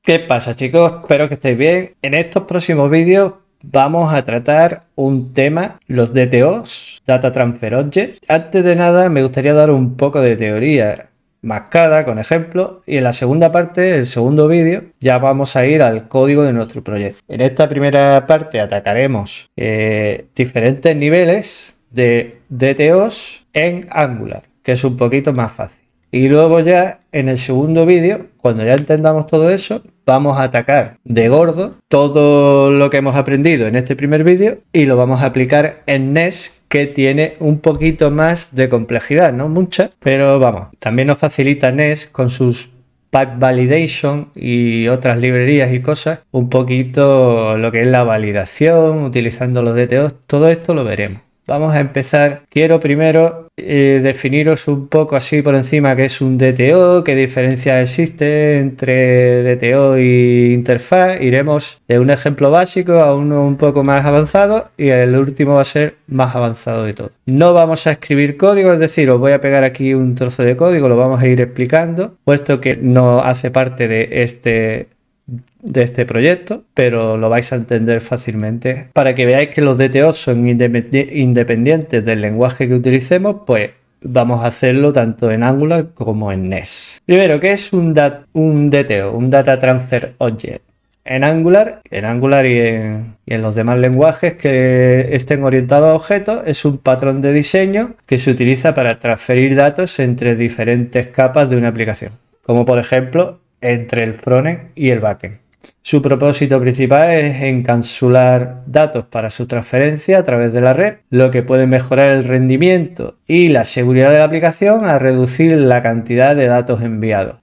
¿Qué pasa, chicos? Espero que estéis bien. En estos próximos vídeos vamos a tratar un tema, los DTOs, Data Transfer Object. Antes de nada, me gustaría dar un poco de teoría mascada con ejemplos, y en la segunda parte, el segundo vídeo, ya vamos a ir al código de nuestro proyecto. En esta primera parte atacaremos diferentes niveles de DTOs en Angular, que es un poquito más fácil. Y luego ya en el segundo vídeo, cuando ya entendamos todo eso, vamos a atacar de gordo todo lo que hemos aprendido en este primer vídeo y lo vamos a aplicar en NES, que tiene un poquito más de complejidad, no mucha, pero vamos, también nos facilita NES con sus Pipe Validation y otras librerías y cosas, un poquito lo que es la validación utilizando los DTOs. Todo esto lo veremos. Vamos a empezar. Quiero primero definiros un poco así por encima qué es un DTO, qué diferencia existe entre DTO y interfaz. Iremos de un ejemplo básico a uno un poco más avanzado y el último va a ser más avanzado de todo. No vamos a escribir código, es decir, os voy a pegar aquí un trozo de código, lo vamos a ir explicando, puesto que no hace parte de este proyecto, pero lo vais a entender fácilmente. Para que veáis que los DTOs son independientes del lenguaje que utilicemos, pues vamos a hacerlo tanto en Angular como en NES. Primero, ¿qué es un DTO? Un Data Transfer Object. En Angular y en los demás lenguajes que estén orientados a objetos, es un patrón de diseño que se utiliza para transferir datos entre diferentes capas de una aplicación, como por ejemplo entre el frontend y el backend. Su propósito principal es encapsular datos para su transferencia a través de la red, lo que puede mejorar el rendimiento y la seguridad de la aplicación al reducir la cantidad de datos enviados.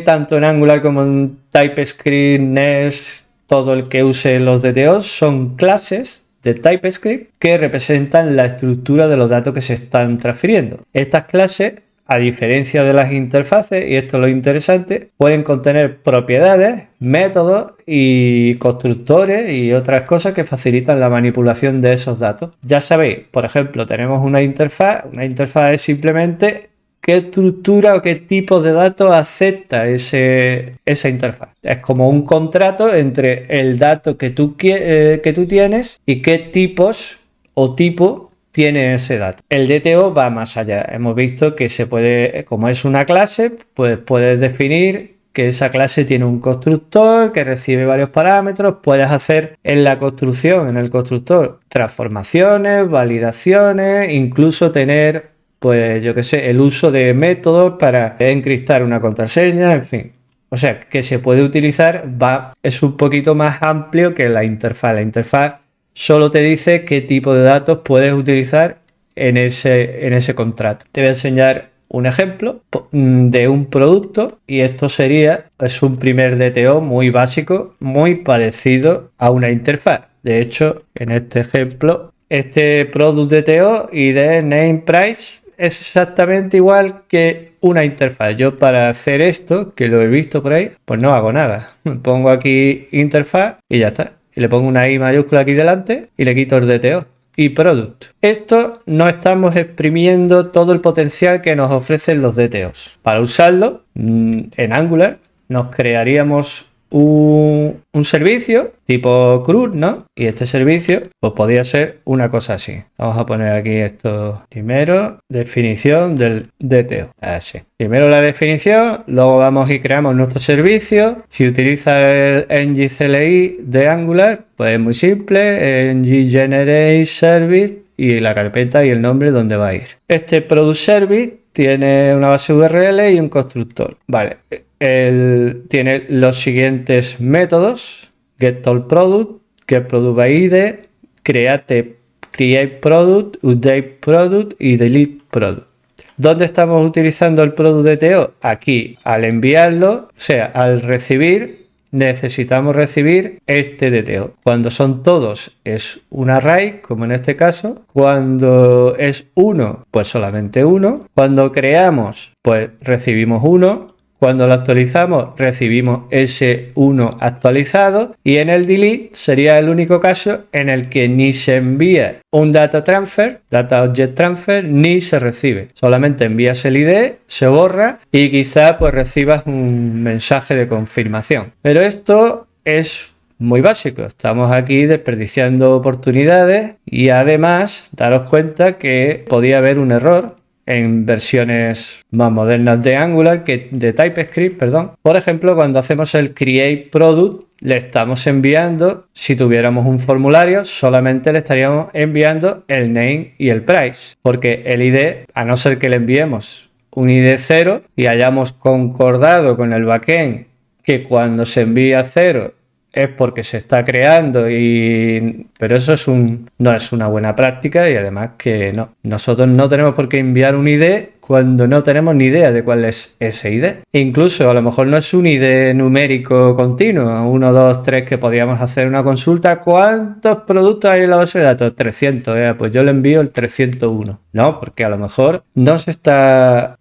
Tanto en Angular como en TypeScript, NES, todo el que use los DTOs son clases de TypeScript que representan la estructura de los datos que se están transfiriendo. Estas clases, a diferencia de las interfaces, y esto es lo interesante, pueden contener propiedades, métodos y constructores y otras cosas que facilitan la manipulación de esos datos. Ya sabéis, por ejemplo, tenemos una interfaz. Una interfaz es simplemente qué estructura o qué tipo de datos acepta esa interfaz. Es como un contrato entre el dato que tú tienes y qué tipos o tipo tiene ese dato. El DTO va más allá. Hemos visto que se puede, como es una clase, pues puedes definir que esa clase tiene un constructor que recibe varios parámetros. Puedes hacer en la construcción, en el constructor, transformaciones, validaciones, incluso tener, pues yo que sé, el uso de métodos para encriptar una contraseña, en fin. O sea, que se puede utilizar, es un poquito más amplio que la interfaz. La interfaz solo te dice qué tipo de datos puedes utilizar en ese contrato. Te voy a enseñar un ejemplo de un producto, y esto es un primer DTO muy básico, muy parecido a una interfaz. De hecho, en este ejemplo, este Product DTO ID Name Price es exactamente igual que una interfaz. Yo, para hacer esto, que lo he visto por ahí, pues no hago nada. Pongo aquí interfaz y ya está. Y le pongo una I mayúscula aquí delante y le quito el DTO y product. Esto no estamos exprimiendo todo el potencial que nos ofrecen los DTOs. Para usarlo en Angular nos crearíamos un servicio tipo CRUD, ¿no? Y este servicio pues podría ser una cosa así. Vamos a poner aquí esto primero, definición del DTO. Así. Primero la definición, luego vamos y creamos nuestro servicio. Si utiliza el ng-CLI de Angular, pues es muy simple, ng-generate service y la carpeta y el nombre donde va a ir. Este product service tiene una base URL y un constructor. Vale. Tiene los siguientes métodos: getToolProduct, getProductById, create product, update product y delete product. ¿Dónde estamos utilizando el product DTO? Aquí, al enviarlo, o sea, al recibir, necesitamos recibir este DTO. Cuando son todos es un array, como en este caso. Cuando es uno, pues solamente uno. Cuando creamos, pues recibimos uno. Cuando lo actualizamos recibimos ese 1 actualizado, y en el delete sería el único caso en el que ni se envía un data transfer, data object transfer, ni se recibe. Solamente envías el ID, se borra y quizá pues recibas un mensaje de confirmación. Pero esto es muy básico. Estamos aquí desperdiciando oportunidades, y además daros cuenta que podía haber un error en versiones más modernas de Angular, de TypeScript, perdón. Por ejemplo, cuando hacemos el create product, le estamos enviando, si tuviéramos un formulario, solamente le estaríamos enviando el name y el price, porque el ID, a no ser que le enviemos un ID 0 y hayamos concordado con el backend que cuando se envía 0 es porque se está creando, pero eso no es una buena práctica, y además que nosotros no tenemos por qué enviar un ID cuando no tenemos ni idea de cuál es ese ID. Incluso a lo mejor no es un ID numérico continuo, 1, 2, 3, que podíamos hacer una consulta. ¿Cuántos productos hay en la base de datos? 300, pues yo le envío el 301. No, porque a lo mejor no se está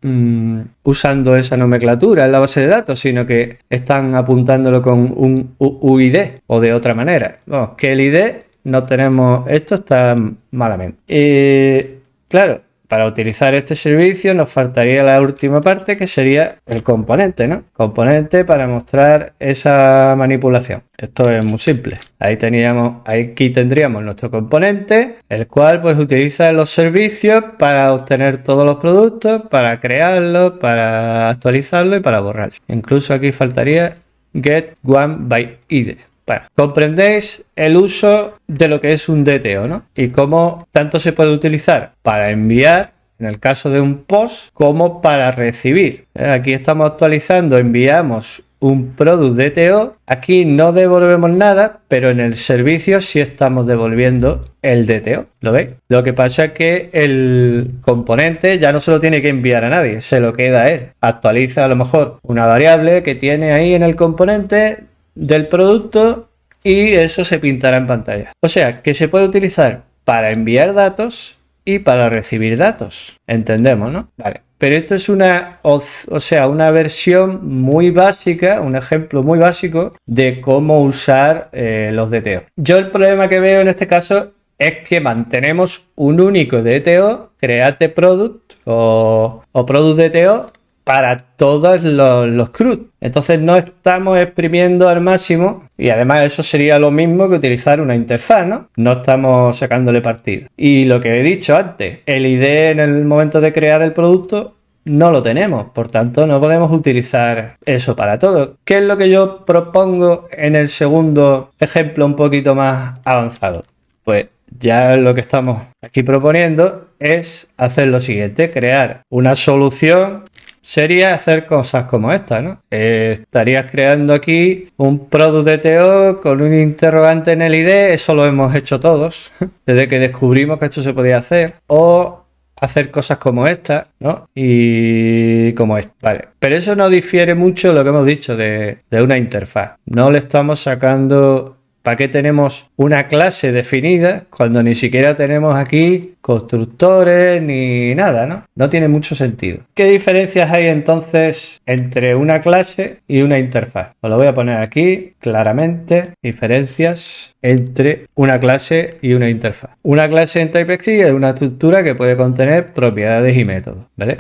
usando esa nomenclatura en la base de datos, sino que están apuntándolo con un UID o de otra manera. Vamos, que el ID no tenemos, esto está malamente. Claro, para utilizar este servicio nos faltaría la última parte, que sería el componente, ¿no? Componente para mostrar esa manipulación. Esto es muy simple. Aquí tendríamos nuestro componente, el cual pues utiliza los servicios para obtener todos los productos, para crearlos, para actualizarlos y para borrarlos. Incluso aquí faltaría get one by id. Bueno, comprendéis el uso de lo que es un DTO, ¿no? Y cómo tanto se puede utilizar para enviar, en el caso de un post, como para recibir. Aquí estamos actualizando, enviamos un product DTO. Aquí no devolvemos nada, pero en el servicio sí estamos devolviendo el DTO. ¿Lo veis? Lo que pasa es que el componente ya no se lo tiene que enviar a nadie, se lo queda a él. Actualiza a lo mejor una variable que tiene ahí en el componente del producto, y eso se pintará en pantalla. O sea, que se puede utilizar para enviar datos y para recibir datos. Entendemos, ¿no? Vale. Pero esto es una versión muy básica, un ejemplo muy básico de cómo usar los DTO. Yo el problema que veo en este caso es que mantenemos un único DTO, create product o product DTO, para todos los CRUD. Entonces no estamos exprimiendo al máximo, y además eso sería lo mismo que utilizar una interfaz, ¿no? No estamos sacándole partido. Y lo que he dicho antes, el ID en el momento de crear el producto no lo tenemos, por tanto no podemos utilizar eso para todo. ¿Qué es lo que yo propongo en el segundo ejemplo un poquito más avanzado? Pues ya lo que estamos aquí proponiendo es hacer lo siguiente: crear una solución. Sería hacer cosas como esta, ¿no? Estarías creando aquí un product DTO con un interrogante en el ID. Eso lo hemos hecho todos desde que descubrimos que esto se podía hacer. O hacer cosas como esta, ¿no? Y como esta, vale. Pero eso no difiere mucho de lo que hemos dicho de una interfaz. No le estamos sacando. ¿Para qué tenemos una clase definida cuando ni siquiera tenemos aquí constructores ni nada, ¿no? No tiene mucho sentido. ¿Qué diferencias hay entonces entre una clase y una interfaz? Os lo voy a poner aquí claramente. Diferencias entre una clase y una interfaz. Una clase en TypeScript es una estructura que puede contener propiedades y métodos, ¿vale?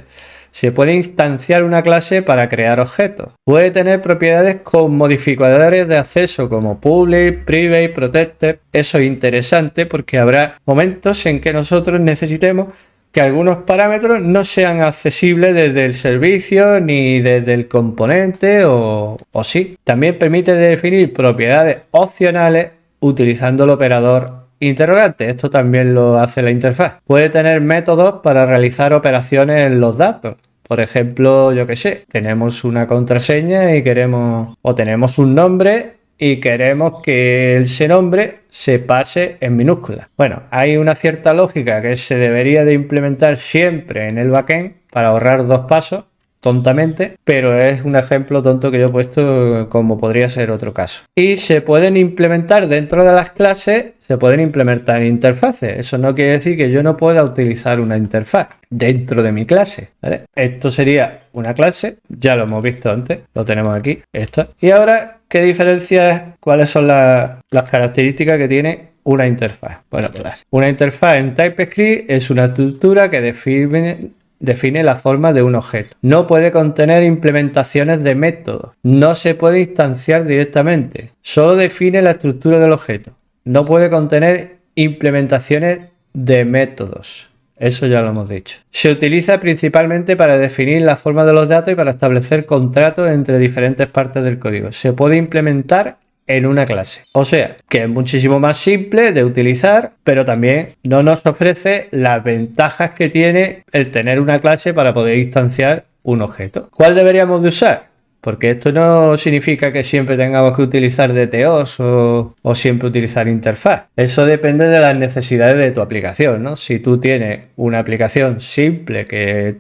Se puede instanciar una clase para crear objetos. Puede tener propiedades con modificadores de acceso como public, private, protected. Eso es interesante porque habrá momentos en que nosotros necesitemos que algunos parámetros no sean accesibles desde el servicio ni desde el componente, o sí. También permite definir propiedades opcionales utilizando el operador interrogante. Esto también lo hace la interfaz. Puede tener métodos para realizar operaciones en los datos. Por ejemplo, yo qué sé, tenemos una contraseña y tenemos un nombre y queremos que ese nombre se pase en minúsculas. Bueno, hay una cierta lógica que se debería de implementar siempre en el backend para ahorrar dos pasos, tontamente, pero es un ejemplo tonto que yo he puesto como podría ser otro caso. Y se pueden implementar dentro de las clases, se pueden implementar interfaces. Eso no quiere decir que yo no pueda utilizar una interfaz dentro de mi clase, ¿vale? Esto sería una clase, ya lo hemos visto antes, lo tenemos aquí, esta. Y ahora, ¿qué diferencias, cuáles son las características que tiene una interfaz? Bueno, pues una interfaz en TypeScript es una estructura que define la forma de un objeto. No puede contener implementaciones de métodos. No se puede instanciar directamente. Solo define la estructura del objeto. No puede contener implementaciones de métodos. Eso ya lo hemos dicho. Se utiliza principalmente para definir la forma de los datos y para establecer contratos entre diferentes partes del código. Se puede implementar en una clase. O sea, que es muchísimo más simple de utilizar, pero también no nos ofrece las ventajas que tiene el tener una clase para poder instanciar un objeto. ¿Cuál deberíamos de usar? Porque esto no significa que siempre tengamos que utilizar DTOs o siempre utilizar interfaz. Eso depende de las necesidades de tu aplicación, ¿no? Si tú tienes una aplicación simple que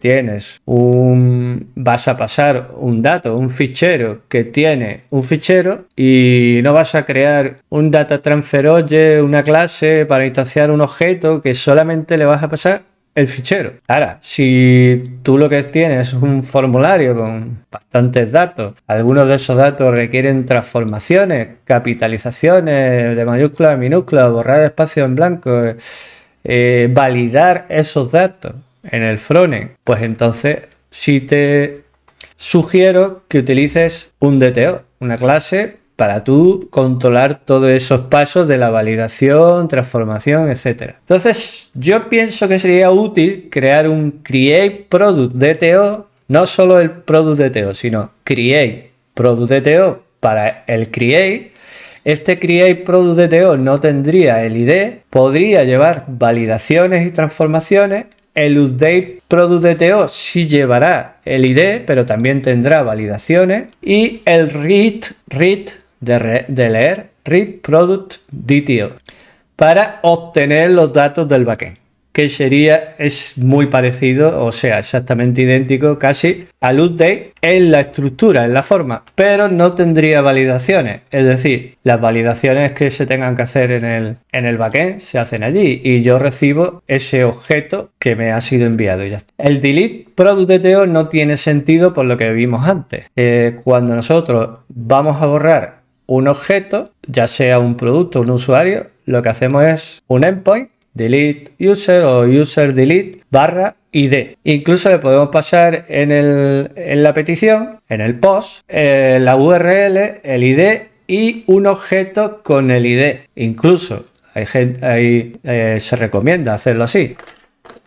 vas a pasar un dato, un fichero que tiene un fichero y no vas a crear un data transfer object, una clase para instanciar un objeto que solamente le vas a pasar el fichero. Ahora, si tú lo que tienes es un formulario con bastantes datos, algunos de esos datos requieren transformaciones, capitalizaciones de mayúsculas a minúsculas, borrar espacio en blanco, validar esos datos en el frontend, pues entonces sí te sugiero que utilices un DTO, una clase para tú controlar todos esos pasos de la validación, transformación, etc. Entonces, yo pienso que sería útil crear un Create Product DTO, no solo el Product DTO, sino Create Product DTO para el Create. Este Create Product DTO no tendría el ID, podría llevar validaciones y transformaciones. El Update Product DTO sí llevará el ID, pero también tendrá validaciones. Y el Read de leer, Read Product DTO, para obtener los datos del backend, que es muy parecido, o sea, exactamente idéntico casi al update en la estructura, en la forma, pero no tendría validaciones. Es decir, las validaciones que se tengan que hacer en el backend se hacen allí y yo recibo ese objeto que me ha sido enviado y ya está. El Delete Product DTO no tiene sentido por lo que vimos antes. Cuando nosotros vamos a borrar un objeto, ya sea un producto o un usuario, lo que hacemos es un endpoint, delete user o user delete /id. Incluso le podemos pasar en la petición, en el post, la URL, el ID y un objeto con el ID. Incluso se recomienda hacerlo así.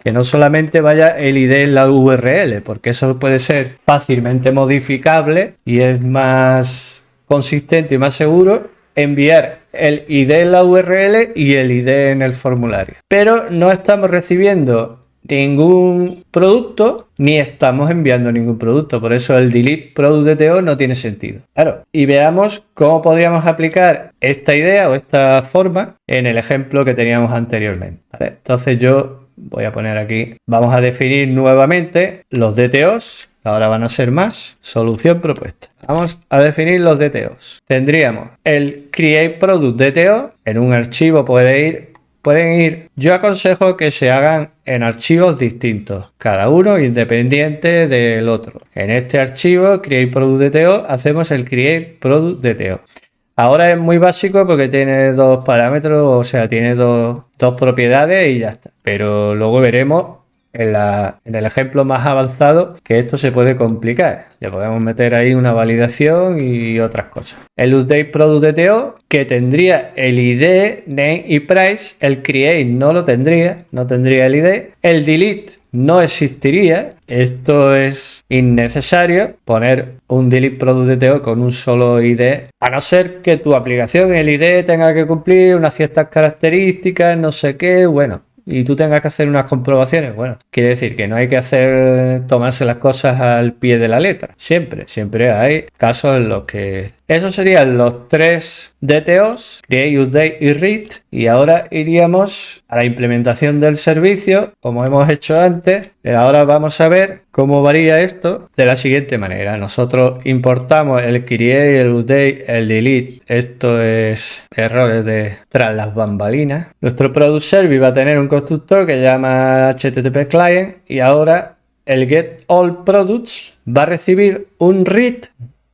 Que no solamente vaya el ID en la URL, porque eso puede ser fácilmente modificable y es más consistente y más seguro enviar el ID en la URL y el ID en el formulario. Pero no estamos recibiendo ningún producto ni estamos enviando ningún producto. Por eso el Delete Product DTO no tiene sentido. Claro, y veamos cómo podríamos aplicar esta idea o esta forma en el ejemplo que teníamos anteriormente. ¿Vale? Entonces yo voy a poner aquí, vamos a definir nuevamente los DTOs. Ahora van a ser más. Solución propuesta. Vamos a definir los DTOs. Tendríamos el Create Product DTO. En un archivo pueden ir. Yo aconsejo que se hagan en archivos distintos, cada uno independiente del otro. En este archivo, Create Product DTO, hacemos el Create Product DTO. Ahora es muy básico porque tiene dos parámetros, o sea, tiene dos propiedades y ya está. Pero luego veremos en el ejemplo más avanzado que esto se puede complicar. Le podemos meter ahí una validación y otras cosas. El Update Product DTO, que tendría el ID, name y price. El Create no lo tendría, no tendría el ID. El Delete no existiría. Esto es innecesario, poner un Delete Product DTO con un solo ID, a no ser que tu aplicación, el ID, tenga que cumplir unas ciertas características, no sé qué, bueno, y tú tengas que hacer unas comprobaciones. Bueno, quiere decir que no hay que tomarse las cosas al pie de la letra. Siempre hay casos en los que Esos serían los tres DTOs, create, update y read. Y ahora iríamos a la implementación del servicio, como hemos hecho antes. Ahora vamos a ver cómo varía esto de la siguiente manera. Nosotros importamos el create, el update, el delete. Esto es errores de tras las bambalinas. Nuestro product service va a tener un constructor que se llama HTTP client y ahora el get all products va a recibir un read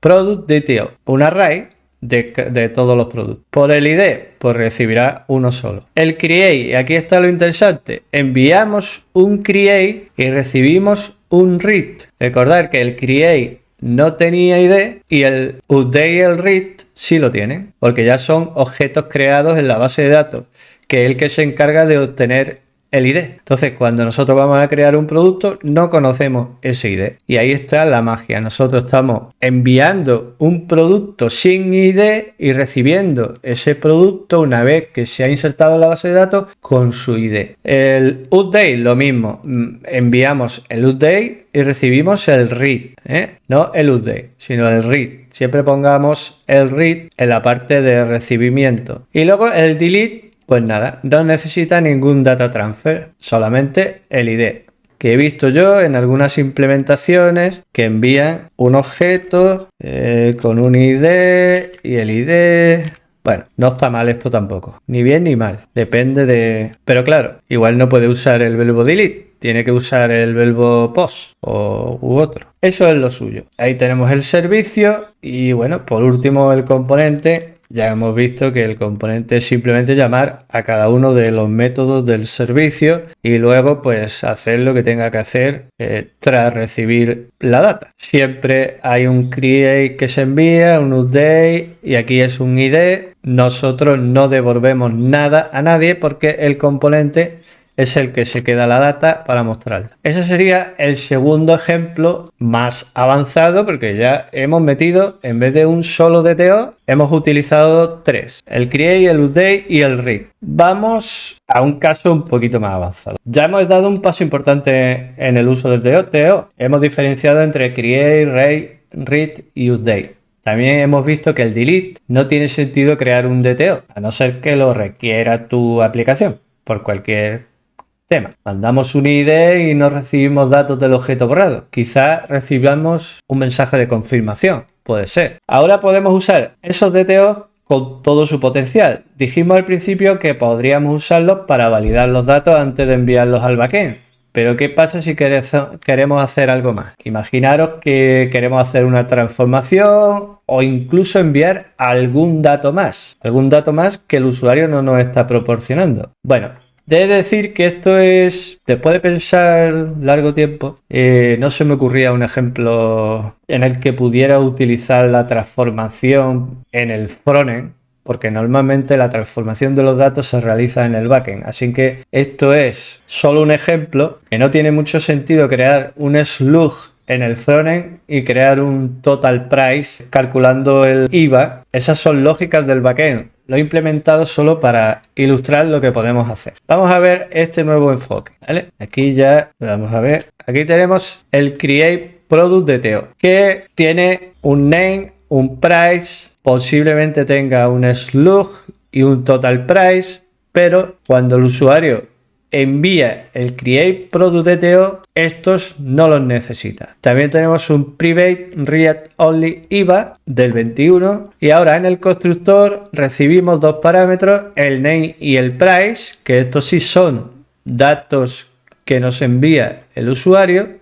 product DTO, un array de todos los productos. Por el ID, pues recibirá uno solo. El create, y aquí está lo interesante, enviamos un create y recibimos un read. Recordad que el create no tenía ID y el update y el read sí lo tienen, porque ya son objetos creados en la base de datos, que es el que se encarga de obtener el ID. Entonces, cuando nosotros vamos a crear un producto, no conocemos ese ID. Y ahí está la magia. Nosotros estamos enviando un producto sin ID y recibiendo ese producto una vez que se ha insertado en la base de datos con su ID. El update, lo mismo. Enviamos el update y recibimos el read. No el update, sino el read. Siempre pongamos el read en la parte de recibimiento. Y luego el delete. Pues nada, no necesita ningún data transfer, solamente el ID, que he visto yo en algunas implementaciones que envían un objeto con un ID y el ID. Bueno, no está mal esto tampoco, ni bien ni mal, depende de... Pero claro, igual no puede usar el verbo delete, tiene que usar el verbo post u otro. Eso es lo suyo. Ahí tenemos el servicio y bueno, por último el componente. Ya hemos visto que el componente es simplemente llamar a cada uno de los métodos del servicio y luego pues hacer lo que tenga que hacer tras recibir la data. Siempre hay un create que se envía, un update y aquí es un ID. Nosotros no devolvemos nada a nadie porque el componente es el que se queda la data para mostrarla. Ese sería el segundo ejemplo más avanzado porque ya hemos metido, en vez de un solo DTO, hemos utilizado tres. El create, el update y el read. Vamos a un caso un poquito más avanzado. Ya hemos dado un paso importante en el uso del DTO. Hemos diferenciado entre create, read y update. También hemos visto que el delete no tiene sentido crear un DTO, a no ser que lo requiera tu aplicación por cualquier tema. Mandamos un ID y no recibimos datos del objeto borrado. Quizás recibamos un mensaje de confirmación. Puede ser. Ahora podemos usar esos DTOs con todo su potencial. Dijimos al principio que podríamos usarlos para validar los datos antes de enviarlos al backend. Pero ¿qué pasa si queremos hacer algo más? Imaginaros que queremos hacer una transformación o incluso enviar algún dato más. Algún dato más que el usuario no nos está proporcionando. Bueno, de decir que esto es, después de pensar largo tiempo, no se me ocurría un ejemplo en el que pudiera utilizar la transformación en el frontend, porque normalmente la transformación de los datos se realiza en el backend. Así que esto es solo un ejemplo, que no tiene mucho sentido crear un slug en el frontend y crear un total price calculando el IVA. Esas son lógicas del backend. Lo he implementado solo para ilustrar lo que podemos hacer. Vamos a ver este nuevo enfoque, ¿vale? Aquí ya, vamos a ver. Aquí tenemos el Create Product DTO, que tiene un name, un price, posiblemente tenga un slug y un total price, pero cuando el usuario envía el Create Product DTO, estos no los necesita. También tenemos un Private Read Only IVA del 21 y ahora en el constructor recibimos dos parámetros, el name y el price, que estos sí son datos que nos envía el usuario.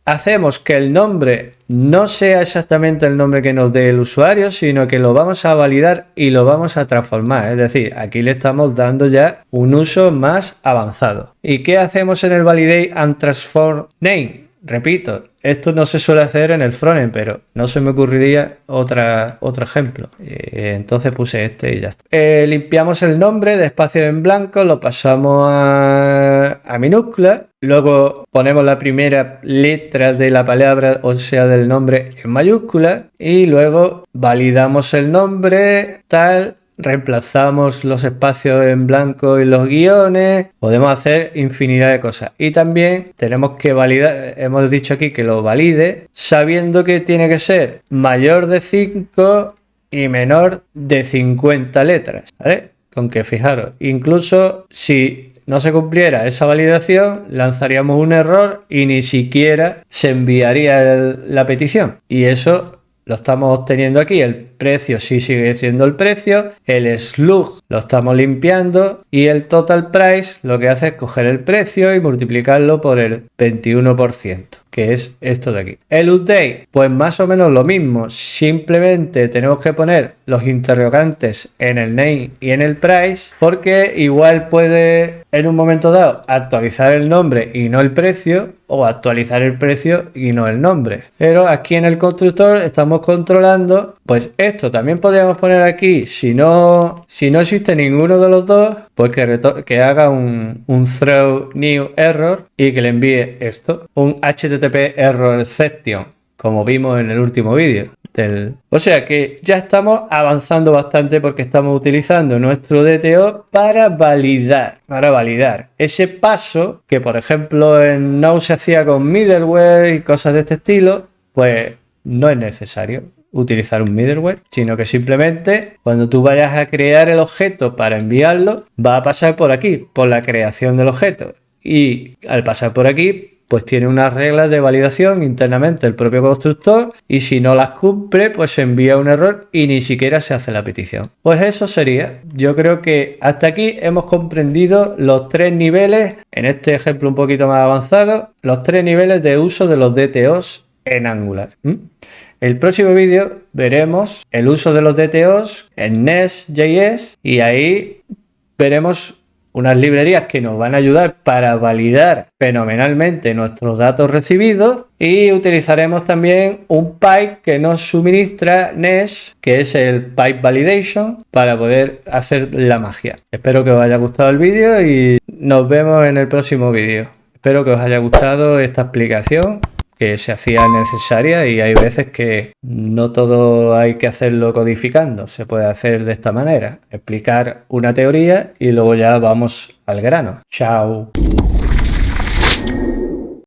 Hacemos que el nombre no sea exactamente el nombre que nos dé el usuario, sino que lo vamos a validar y lo vamos a transformar. Es decir, aquí le estamos dando ya un uso más avanzado. ¿Y qué hacemos en el Validate and Transform Name? Repito, esto no se suele hacer en el frontend, pero no se me ocurriría otro ejemplo. Entonces puse este y ya está. Limpiamos el nombre de espacio en blanco, lo pasamos a minúscula. Luego ponemos la primera letra de la palabra, o sea, del nombre en mayúscula. Y luego validamos el nombre, tal. Reemplazamos los espacios en blanco y los guiones, podemos hacer infinidad de cosas y también tenemos que validar, hemos dicho aquí que lo valide sabiendo que tiene que ser mayor de 5 y menor de 50 letras, ¿vale? Con que fijaros, incluso si no se cumpliera esa validación, lanzaríamos un error y ni siquiera se enviaría la petición. Y eso lo estamos obteniendo aquí. El precio sí sigue siendo el precio, el slug lo estamos limpiando y el total price lo que hace es coger el precio y multiplicarlo por el 21%, que es esto de aquí. El update, pues más o menos lo mismo, simplemente tenemos que poner los interrogantes en el name y en el price, porque igual puede en un momento dado actualizar el nombre y no el precio, o actualizar el precio y no el nombre. Pero aquí en el constructor estamos controlando, pues esto también podríamos poner aquí, si no existe ninguno de los dos, pues que haga un throw new error y que le envíe esto, un HTTP error exception, como vimos en el último vídeo. O sea que ya estamos avanzando bastante porque estamos utilizando nuestro DTO para validar ese paso que, por ejemplo, en Node se hacía con middleware y cosas de este estilo. Pues no es necesario utilizar un middleware, sino que simplemente cuando tú vayas a crear el objeto para enviarlo, va a pasar por aquí, por la creación del objeto, y al pasar por aquí pues tiene unas reglas de validación internamente el propio constructor, y si no las cumple pues se envía un error y ni siquiera se hace la petición. Pues eso sería. Yo creo que hasta aquí hemos comprendido los tres niveles, en este ejemplo un poquito más avanzado, los tres niveles de uso de los DTOs en Angular. El próximo vídeo veremos el uso de los DTOs en Nest.js y ahí veremos unas librerías que nos van a ayudar para validar fenomenalmente nuestros datos recibidos, y utilizaremos también un pipe que nos suministra Nest, que es el Pipe Validation, para poder hacer la magia. Espero que os haya gustado el vídeo y nos vemos en el próximo vídeo. Espero que os haya gustado esta explicación, que se hacía necesaria, y hay veces que no todo hay que hacerlo codificando, se puede hacer de esta manera, explicar una teoría y luego ya vamos al grano. Chao.